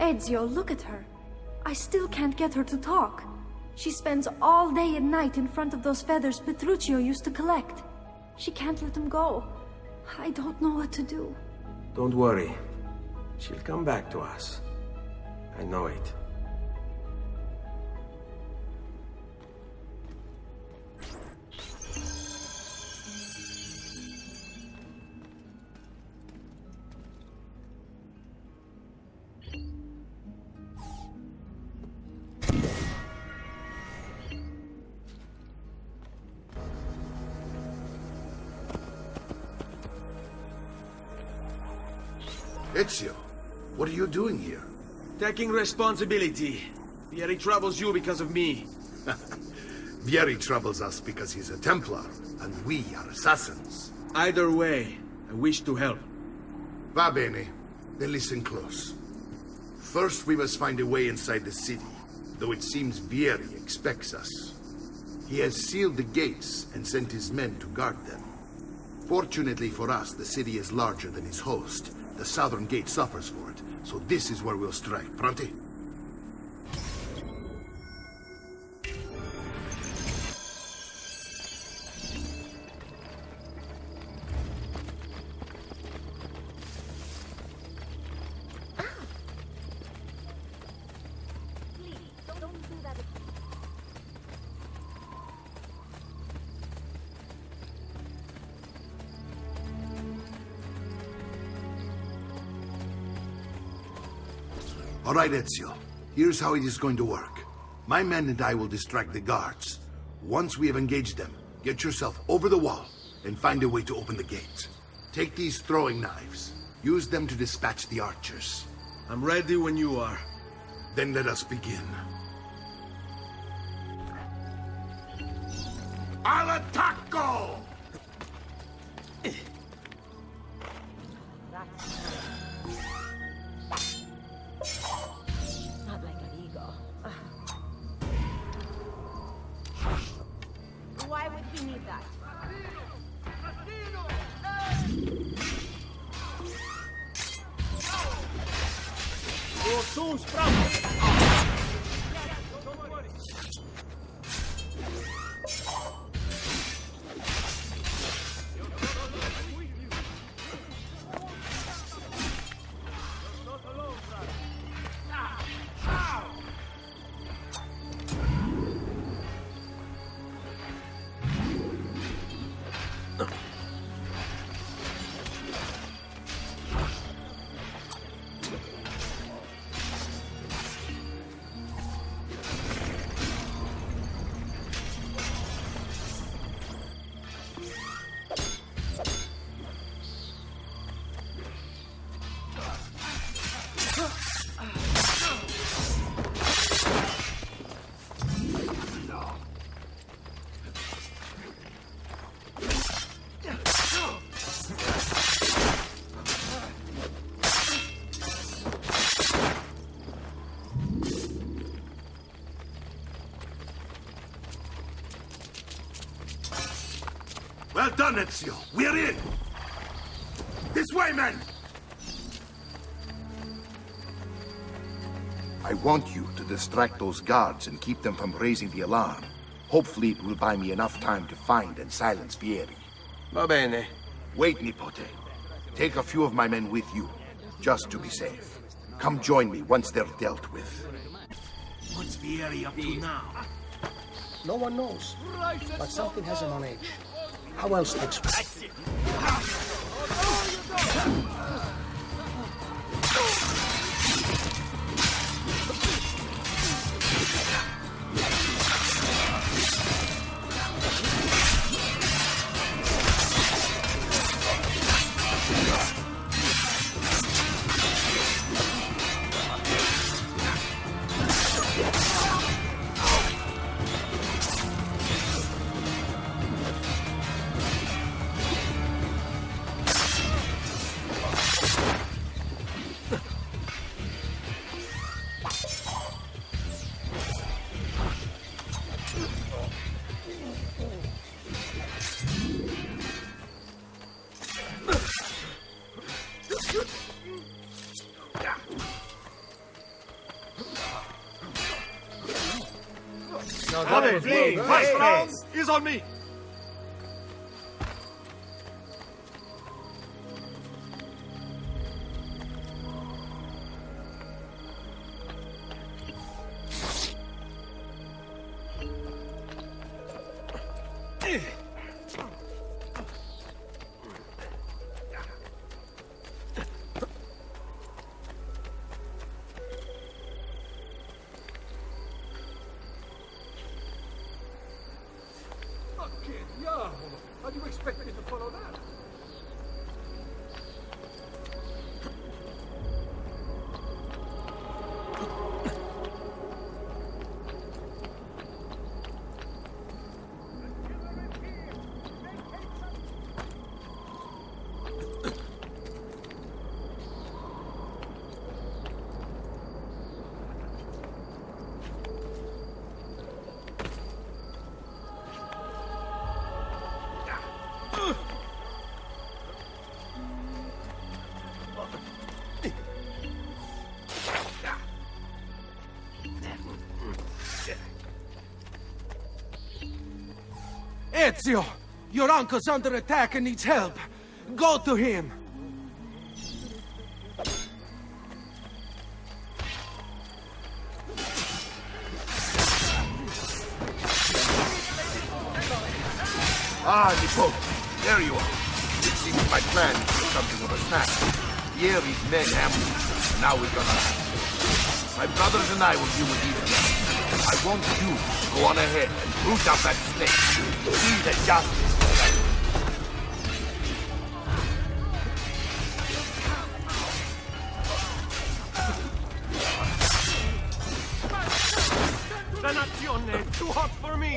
Ezio, look at her. I still can't get her to talk. She spends all day and night in front of those feathers Petruchio used to collect. She can't let them go. I don't know what to do. Don't worry. She'll come back to us. I know it. Ezio, what are you doing here? Taking responsibility. Vieri troubles you because of me. Vieri troubles us because he's a Templar, and we are assassins. Either way, I wish to help. Va bene. Then listen close. First, we must find a way inside the city, though it seems Vieri expects us. He has sealed the gates and sent his men to guard them. Fortunately for us, the city is larger than its host. The southern gate suffers for it, so this is where we'll strike. Pronti? All right, Ezio. Here's how it is going to work. My men and I will distract the guards. Once we have engaged them, get yourself over the wall and find a way to open the gate. Take these throwing knives. Use them to dispatch the archers. I'm ready when you are. Then let us begin. Al attacco! Not like an ego. Why would he need that? Well done, Ezio. We're in! This way, men! I want you to distract those guards and keep them from raising the alarm. Hopefully it will buy me enough time to find and silence Vieri. Va bene. Wait, Nipote. Take a few of my men with you, just to be safe. Come join me once they're dealt with. What's Vieri up to now? No one knows, but something has him on edge. How else to explain? coming! Flee! Vice is on me! How do you expect me to follow that? Ezio! Your uncle's under attack and needs help. Go to him! Ah, Nico, there you are. It seems my plan was something of a snap. Yeri's men ambushed us, and now we're gonna act. My brothers and I will deal with these men. I want you to go on ahead and root out that snake. See that justice is done. Dannazione! Too hot for me!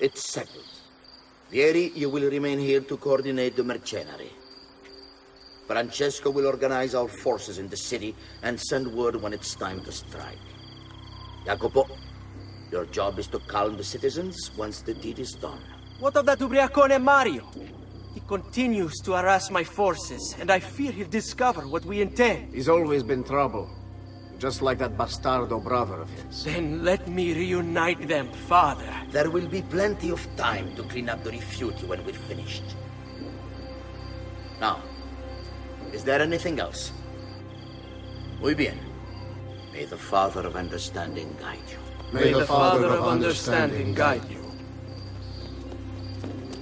It's settled. Vieri, you will remain here to coordinate the mercenary. Francesco will organize our forces in the city and send word when it's time to strike. Jacopo, your job is to calm the citizens once the deed is done. What of that ubriacone Mario? He continues to harass my forces, and I fear he'll discover what we intend. He's always been trouble. Just like that bastardo brother of his. Then let me reunite them, father. There will be plenty of time to clean up the refuge when we're finished. Now, is there anything else? Muy bien. May the Father of Understanding guide you. May the Father of Understanding guide you.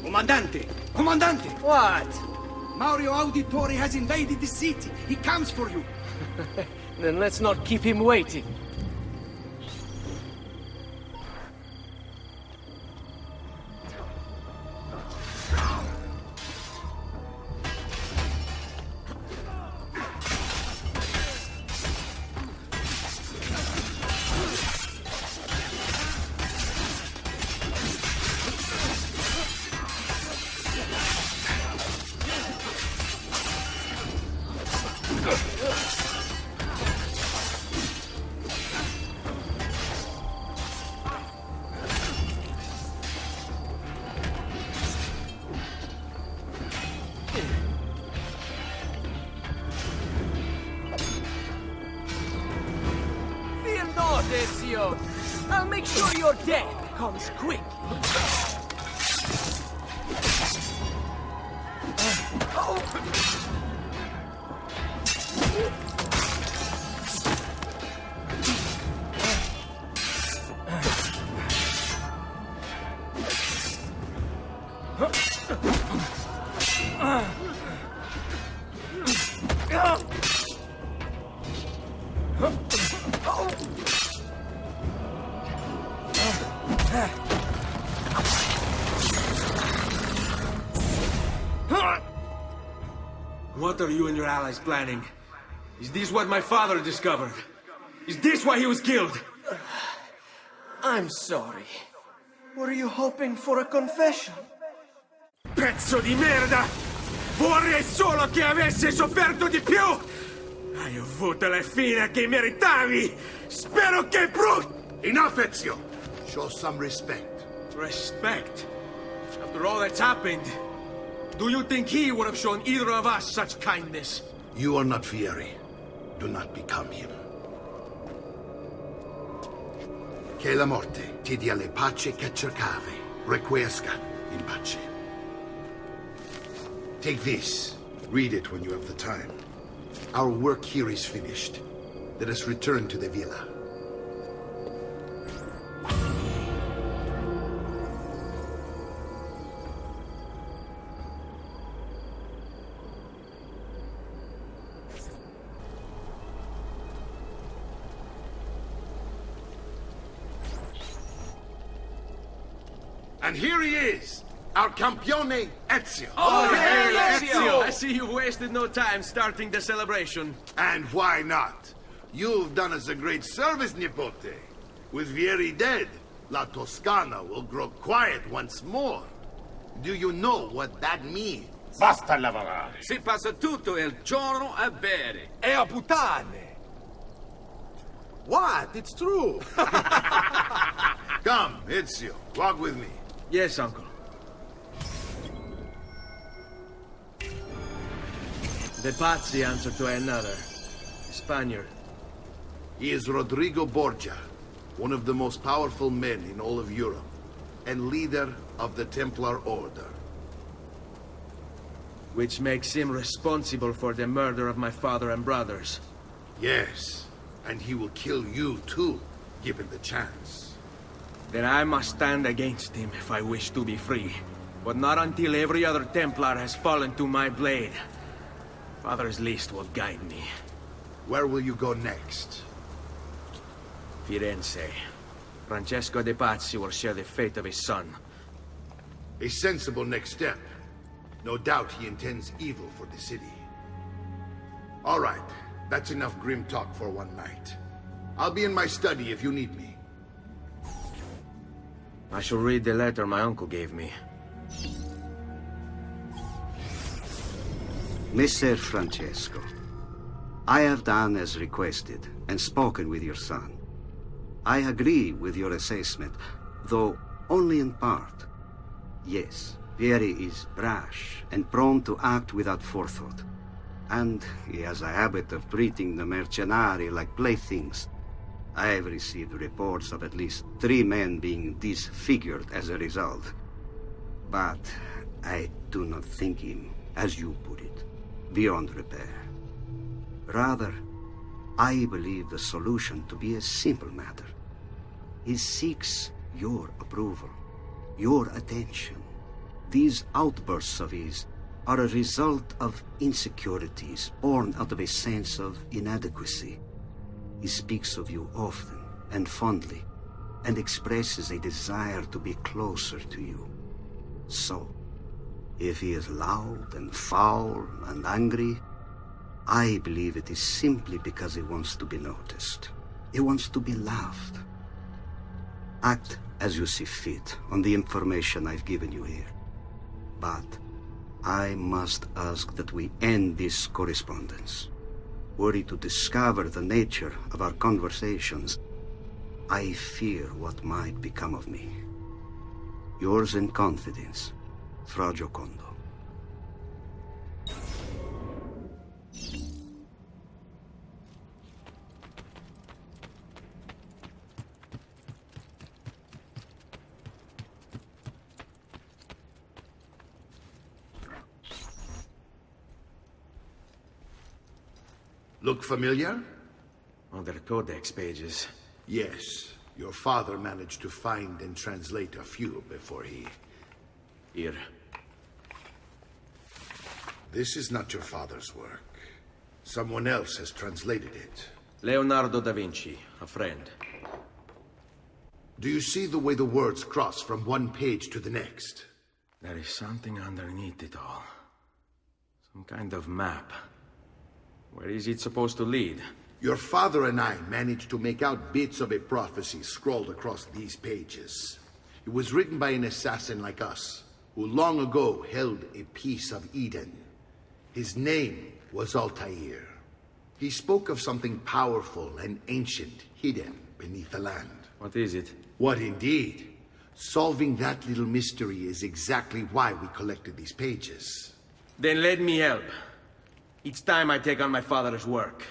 Comandante! Comandante! What? Mario Auditore has invaded the city. He comes for you. Then let's not keep him waiting. Ezio. I'll make sure your death comes quick. What are you and your allies planning? Is this what my father discovered? Is this why he was killed? I'm sorry. Were you hoping for a confession? Pezzo di merda! Vorrei solo che avessi sofferto di più! Hai avuto la fine che meritavi! Spero che Enough, Ezio! Show some respect. Respect? After all that's happened, do you think he would have shown either of us such kindness? You are not Fieri. Do not become him. Che la morte ti dia le pace che cercavi. Requiesca in pace. Take this. Read it when you have the time. Our work here is finished. Let us return to the villa. And here he is, our campione Ezio. Oh, hey, Ezio! I see you've wasted no time starting the celebration. And why not? You've done us a great service, Nipote. With Vieri dead, La Toscana will grow quiet once more. Do you know what that means? Basta lavorare. Si passa tutto il giorno a bere. E a puttane. What? It's true. Come, Ezio, walk with me. Yes, uncle. The Pazzi answer to another. A Spaniard. He is Rodrigo Borgia, one of the most powerful men in all of Europe, and leader of the Templar Order. Which makes him responsible for the murder of my father and brothers. Yes, and he will kill you too, given the chance. Then I must stand against him if I wish to be free. But not until every other Templar has fallen to my blade. Father's list will guide me. Where will you go next? Firenze. Francesco de Pazzi will share the fate of his son. A sensible next step. No doubt he intends evil for the city. All right, that's enough grim talk for one night. I'll be in my study if you need me. I shall read the letter my uncle gave me. Messer Francesco, I have done as requested and spoken with your son. I agree with your assessment, though only in part. Yes, Vieri is brash and prone to act without forethought. And he has a habit of treating the mercenari like playthings. I have received reports of at least 3 men being disfigured as a result. But I do not think him, as you put it, beyond repair. Rather, I believe the solution to be a simple matter. He seeks your approval, your attention. These outbursts of his are a result of insecurities born out of a sense of inadequacy. He speaks of you often and fondly, and expresses a desire to be closer to you. So, if he is loud and foul and angry, I believe it is simply because he wants to be noticed. He wants to be loved. Act as you see fit on the information I've given you here. But I must ask that we end this correspondence. Were he to discover the nature of our conversations, I fear what might become of me. Yours in confidence, Fra Giocondo. Look familiar? On their codex pages. Yes. Your father managed to find and translate a few before he... Here. This is not your father's work. Someone else has translated it. Leonardo da Vinci, a friend. Do you see the way the words cross from one page to the next? There is something underneath it all. Some kind of map. Where is it supposed to lead? Your father and I managed to make out bits of a prophecy scrawled across these pages. It was written by an assassin like us, who long ago held a piece of Eden. His name was Altaïr. He spoke of something powerful and ancient hidden beneath the land. What is it? What indeed? Solving that little mystery is exactly why we collected these pages. Then let me help. It's time I take on my father's work.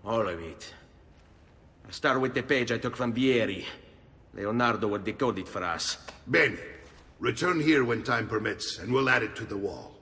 All of it. I'll start with the page I took from Vieri. Leonardo will decode it for us. Bene. Return here when time permits, and we'll add it to the wall.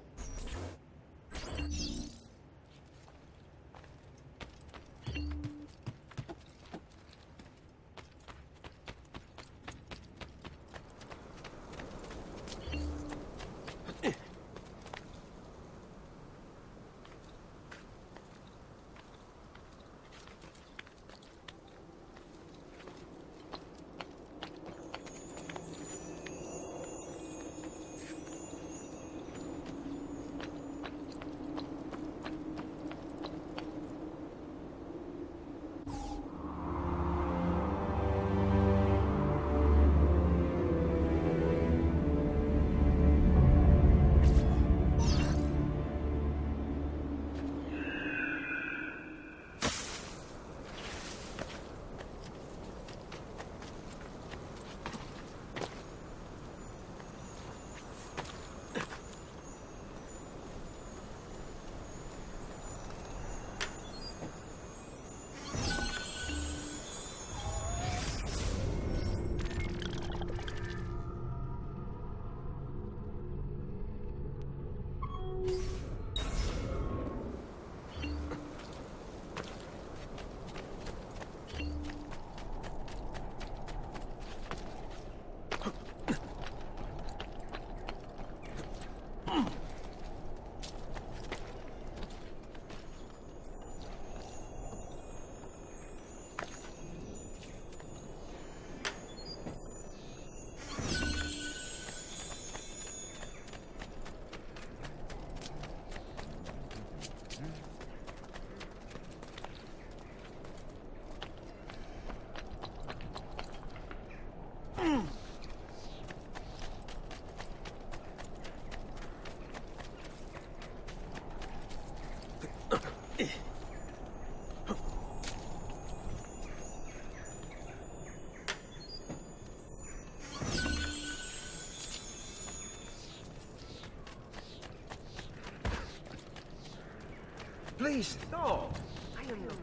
Please, no. I am not.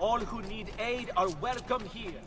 All who need aid are welcome here.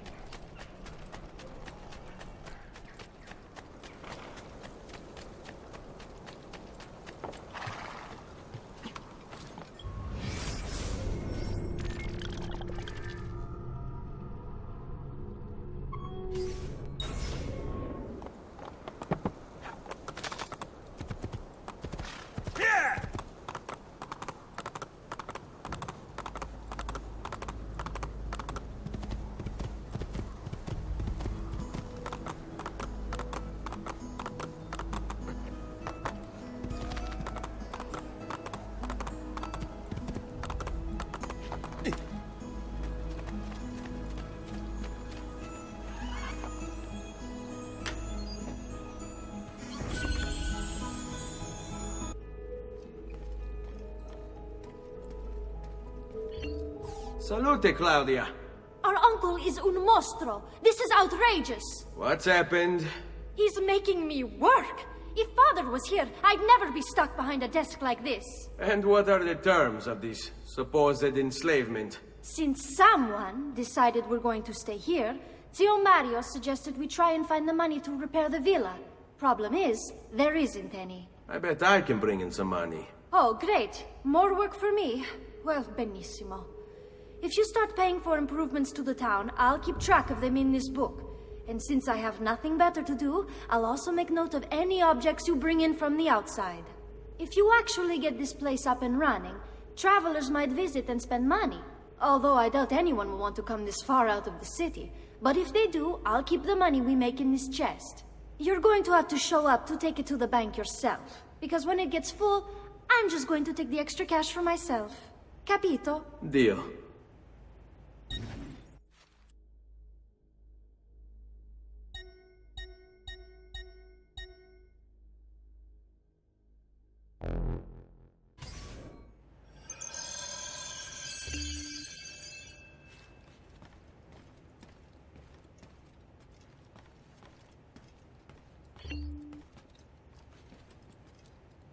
Salute, Claudia. Our uncle is un mostro. This is outrageous. What's happened? He's making me work. If Father was here, I'd never be stuck behind a desk like this. And what are the terms of this supposed enslavement? Since someone decided we're going to stay here, Zio Mario suggested we try and find the money to repair the villa. Problem is, there isn't any. I bet I can bring in some money. Oh, great. More work for me. Well, benissimo. If you start paying for improvements to the town, I'll keep track of them in this book. And since I have nothing better to do, I'll also make note of any objects you bring in from the outside. If you actually get this place up and running, travelers might visit and spend money. Although I doubt anyone will want to come this far out of the city. But if they do, I'll keep the money we make in this chest. You're going to have to show up to take it to the bank yourself. Because when it gets full, I'm just going to take the extra cash for myself. Capito? Deal.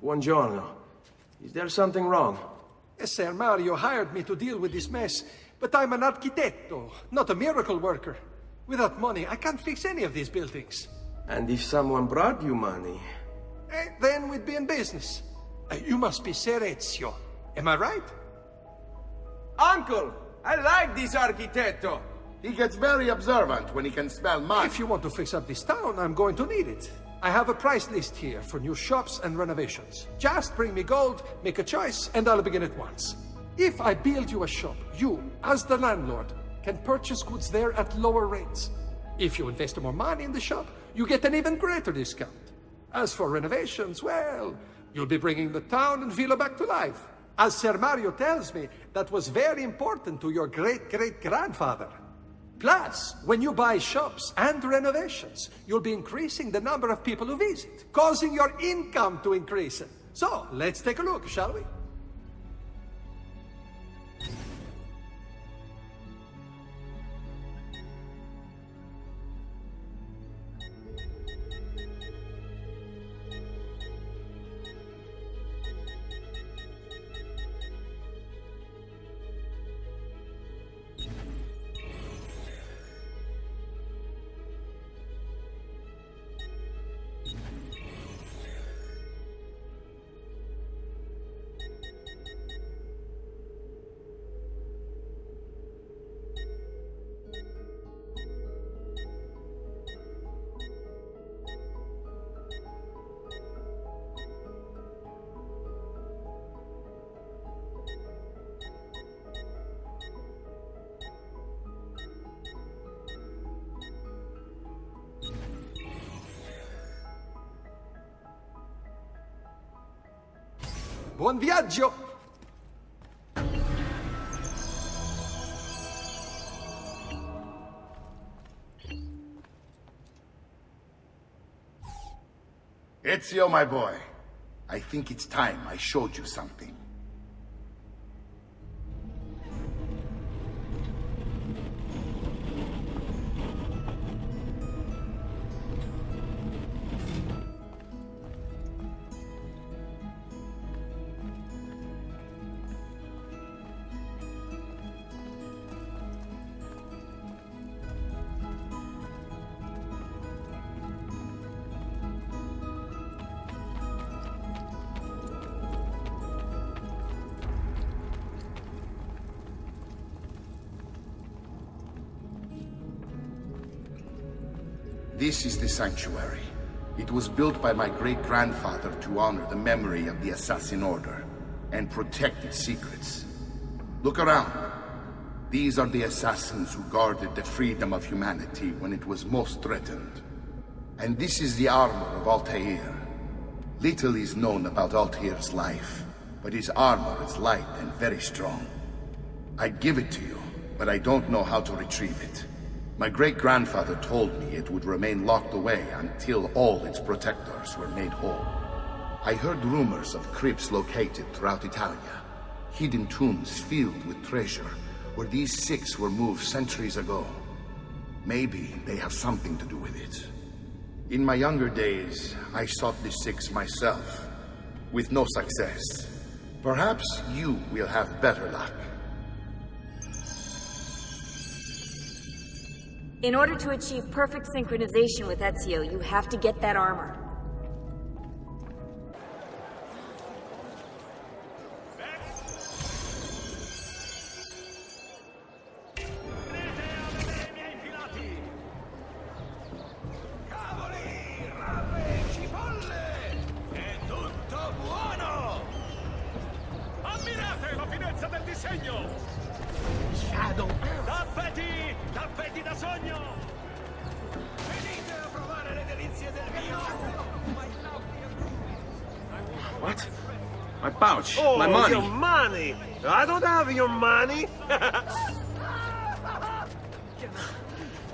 Buongiorno. Is there something wrong? Ser Mario hired me to deal with this mess, but I'm an architetto, not a miracle worker. Without money, I can't fix any of these buildings. And if someone brought you money? Then we'd be in business. You must be Ser Ezio. Am I right? Uncle, I like this architetto. He gets very observant when he can smell mud. If you want to fix up this town, I'm going to need it. I have a price list here for new shops and renovations. Just bring me gold, make a choice, and I'll begin at once. If I build you a shop, you, as the landlord, can purchase goods there at lower rates. If you invest more money in the shop, you get an even greater discount. As for renovations, well, you'll be bringing the town and villa back to life. As Ser Mario tells me, that was very important to your great-great-grandfather. Plus, when you buy shops and renovations, you'll be increasing the number of people who visit, causing your income to increase. So, let's take a look, shall we? Buon viaggio! Ezio, my boy, I think it's time I showed you something. This is the sanctuary. It was built by my great-grandfather to honor the memory of the Assassin Order and protect its secrets. Look around. These are the assassins who guarded the freedom of humanity when it was most threatened. And this is the armor of Altaïr. Little is known about Altaïr's life, but his armor is light and very strong. I'd give it to you, but I don't know how to retrieve it. My great-grandfather told me it would remain locked away until all its protectors were made whole. I heard rumors of crypts located throughout Italia, hidden tombs filled with treasure, where these six were moved centuries ago. Maybe they have something to do with it. In my younger days, I sought the six myself, with no success. Perhaps you will have better luck. In order to achieve perfect synchronization with Ezio, you have to get that armor. What? My pouch. Oh, my money. your money! I don't have your money!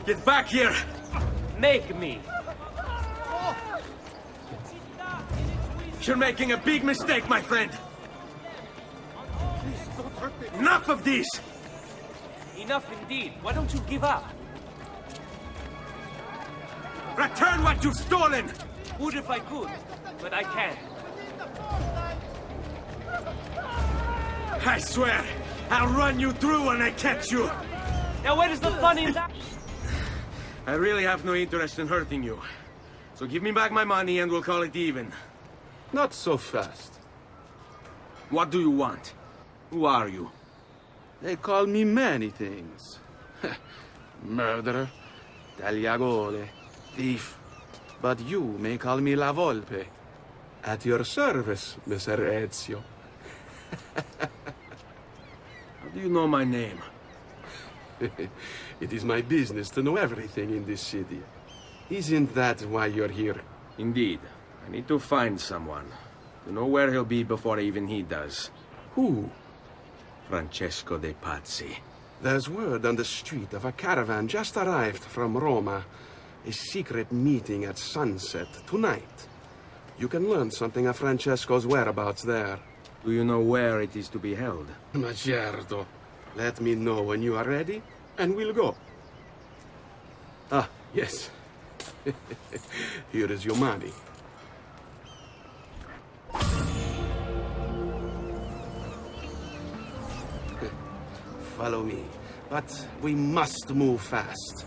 Get back here! Make me. You're making a big mistake, my friend! Enough of this! Enough indeed. Why don't you give up? Return what you've stolen! Would if I could, but I can't. I swear, I'll run you through when I catch you! Now where's the fun in that? I really have no interest in hurting you. So give me back my money and we'll call it even. Not so fast. What do you want? Who are you? They call me many things. Murderer, tagliagole, thief. But you may call me La Volpe. At your service, Messer Ezio. How do you know my name? It is my business to know everything in this city. Isn't that why you're here? Indeed. I need to find someone. To know where he'll be before even he does. Who? Francesco de Pazzi. There's word on the street of a caravan just arrived from Roma. A secret meeting at sunset tonight. You can learn something of Francesco's whereabouts there. Do you know where it is to be held? Ma certo. Let me know when you are ready, and we'll go. Ah, yes. Here is your money. Follow me. But we must move fast.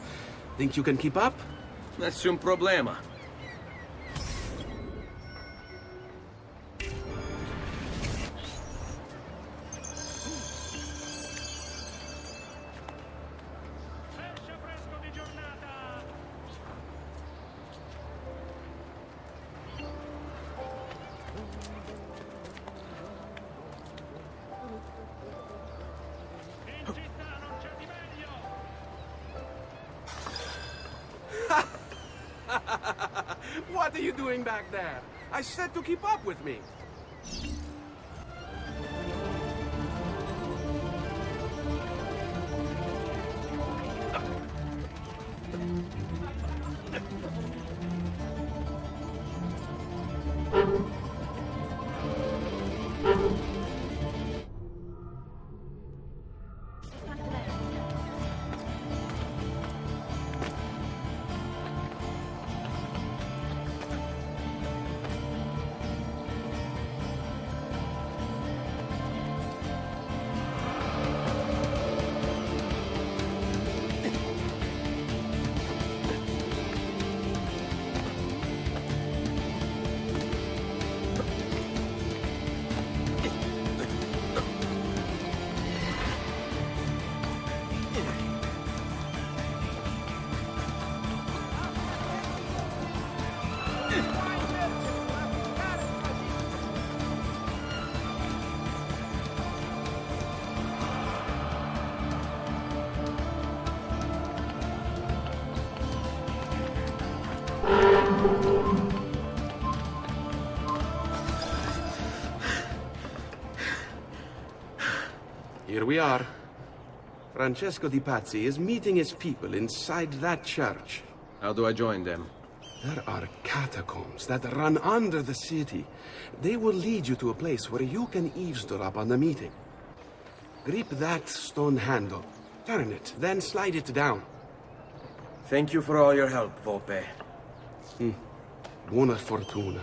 Think you can keep up? Nessun problema. What are you doing back there? I said to keep up with me. Here we are. Francesco di Pazzi is meeting his people inside that church. How do I join them? There are catacombs that run under the city. They will lead you to a place where you can eavesdrop on the meeting. Grip that stone handle. Turn it, then slide it down. Thank you for all your help, Volpe. Buona fortuna.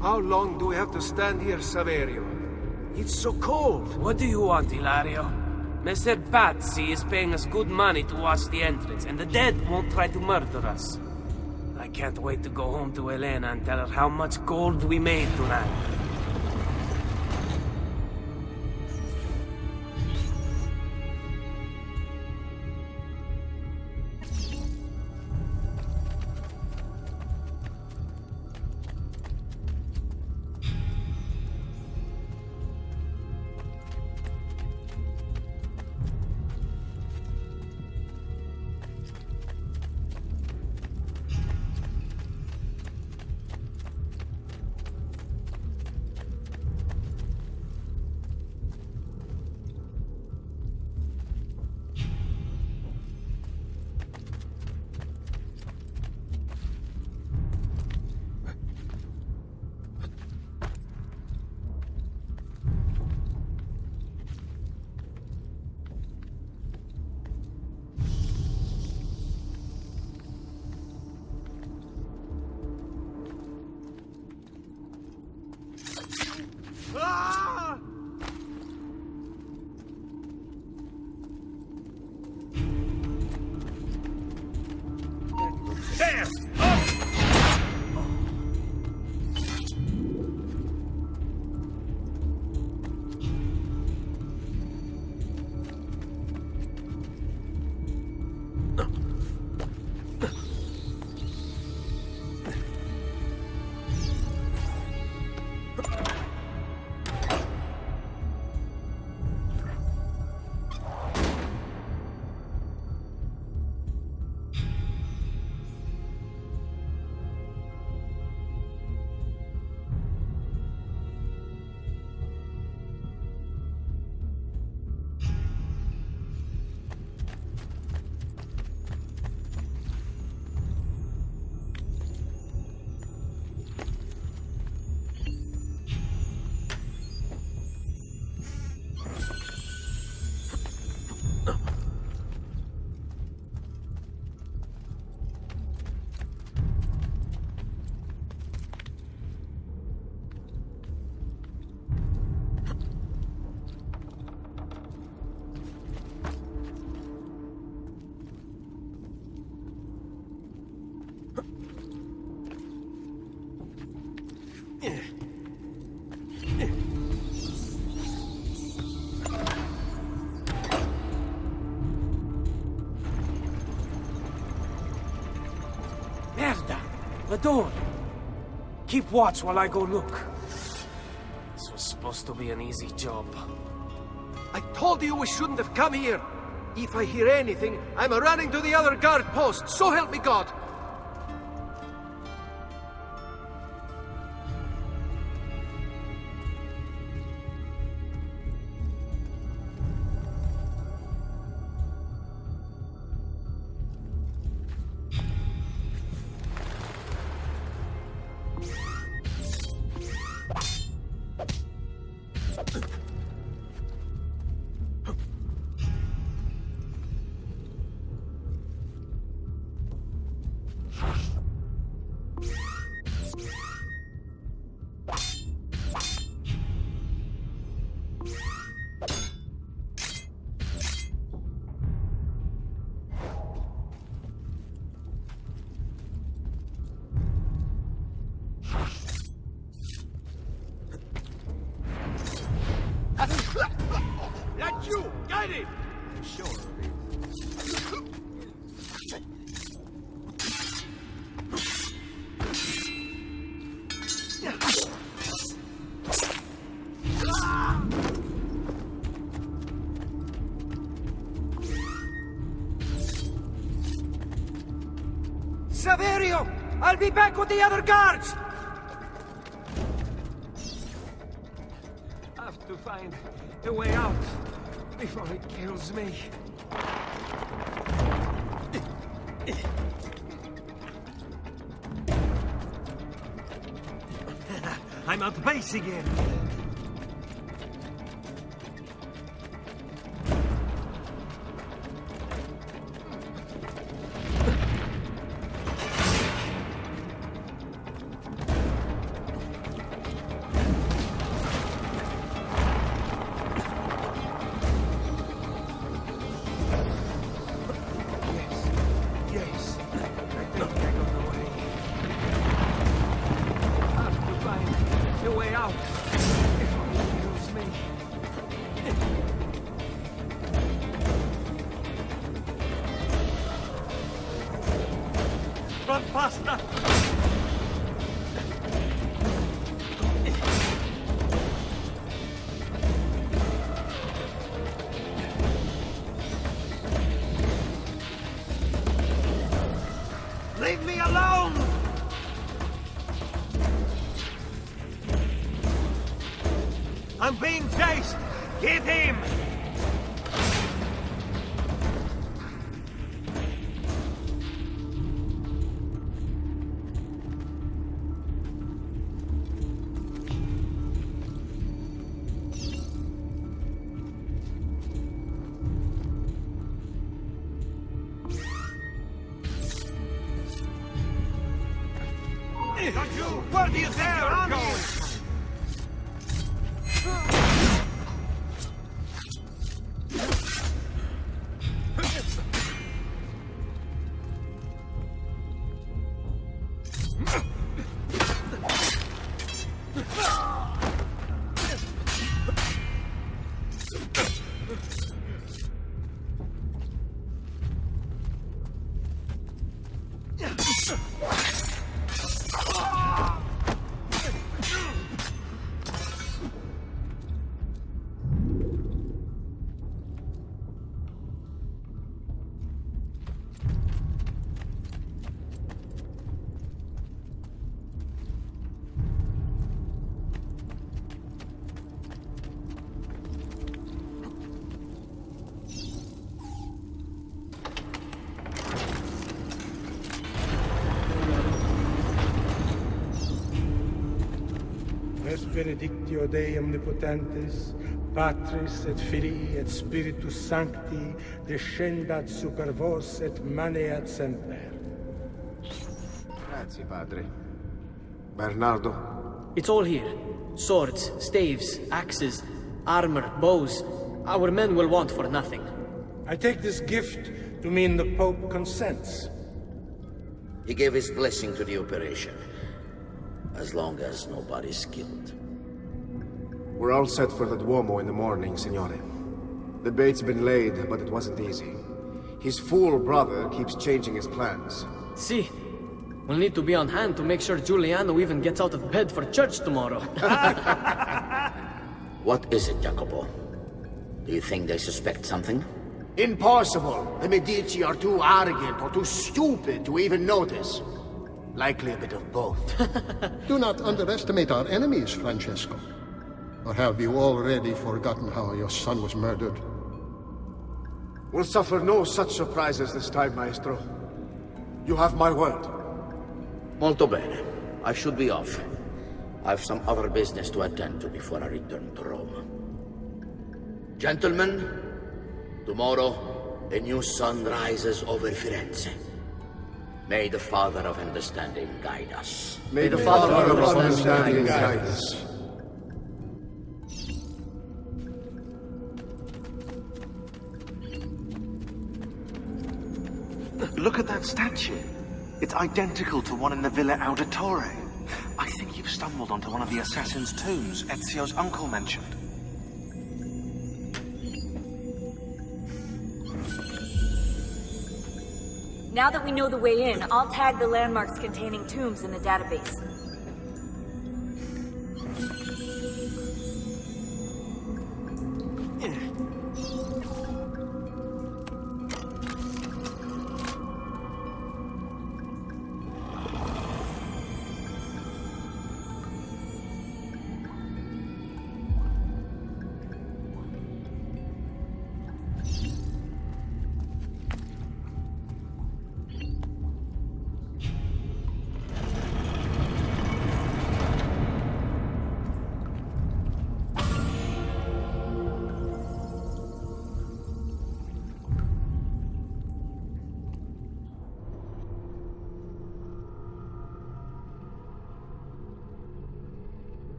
How long do we have to stand here, Saverio? It's so cold. What do you want, Hilario? Mr. Pazzi is paying us good money to watch the entrance, and the dead won't try to murder us. I can't wait to go home to Elena and tell her how much gold we made tonight. The door! Keep watch while I go look. This was supposed to be an easy job. I told you we shouldn't have come here. If I hear anything, I'm running to the other guard post, so help me God! Ready! Sure of it. Saverio! I'll be back with the other guards! I have to find a way out before it kills me. I'm out base again. Run faster! Leave me alone! I'm being chased! Get him! Where do you think you're going? Res benedictio Dei omnipotentes, Patris et Filii et Spiritus Sancti, descendat super vos et maneat semper. Grazie, padre. Bernardo? It's all here. Swords, staves, axes, armor, bows. Our men will want for nothing. I take this gift to mean the Pope consents. He gave his blessing to the operation. As long as nobody's killed. We're all set for the Duomo in the morning, Signore. The bait's been laid, but it wasn't easy. His fool brother keeps changing his plans. See, we'll need to be on hand to make sure Giuliano even gets out of bed for church tomorrow. What is it, Jacopo? Do you think they suspect something? Impossible! The Medici are too arrogant or too stupid to even notice. Likely a bit of both. Do not underestimate our enemies, Francesco. Or have you already forgotten how your son was murdered? We'll suffer no such surprises this time, Maestro. You have my word. Molto bene. I should be off. I've some other business to attend to before I return to Rome. Gentlemen, tomorrow, a new sun rises over Firenze. May the Father of Understanding guide us. May the Father of Understanding guide us. Look at that statue. It's identical to one in the Villa Auditore. I think you've stumbled onto one of the assassin's tombs Ezio's uncle mentioned. Now that we know the way in, I'll tag the landmarks containing tombs in the database.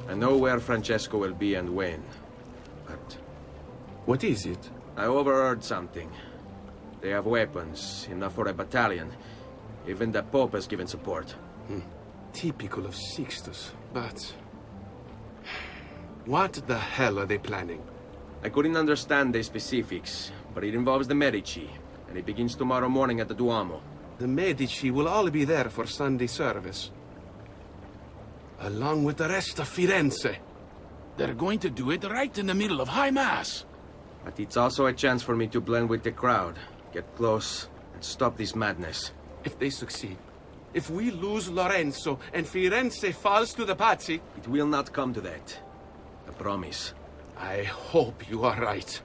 I know where Francesco will be and when, but... What is it? I overheard something. They have weapons, enough for a battalion. Even the Pope has given support. Typical of Sixtus, but... What the hell are they planning? I couldn't understand the specifics, but it involves the Medici, and it begins tomorrow morning at the Duomo. The Medici will all be there for Sunday service. Along with the rest of Firenze. They're going to do it right in the middle of High Mass. But it's also a chance for me to blend with the crowd, get close, and stop this madness. If they succeed, if we lose Lorenzo and Firenze falls to the Pazzi... It will not come to that. I promise. I hope you are right.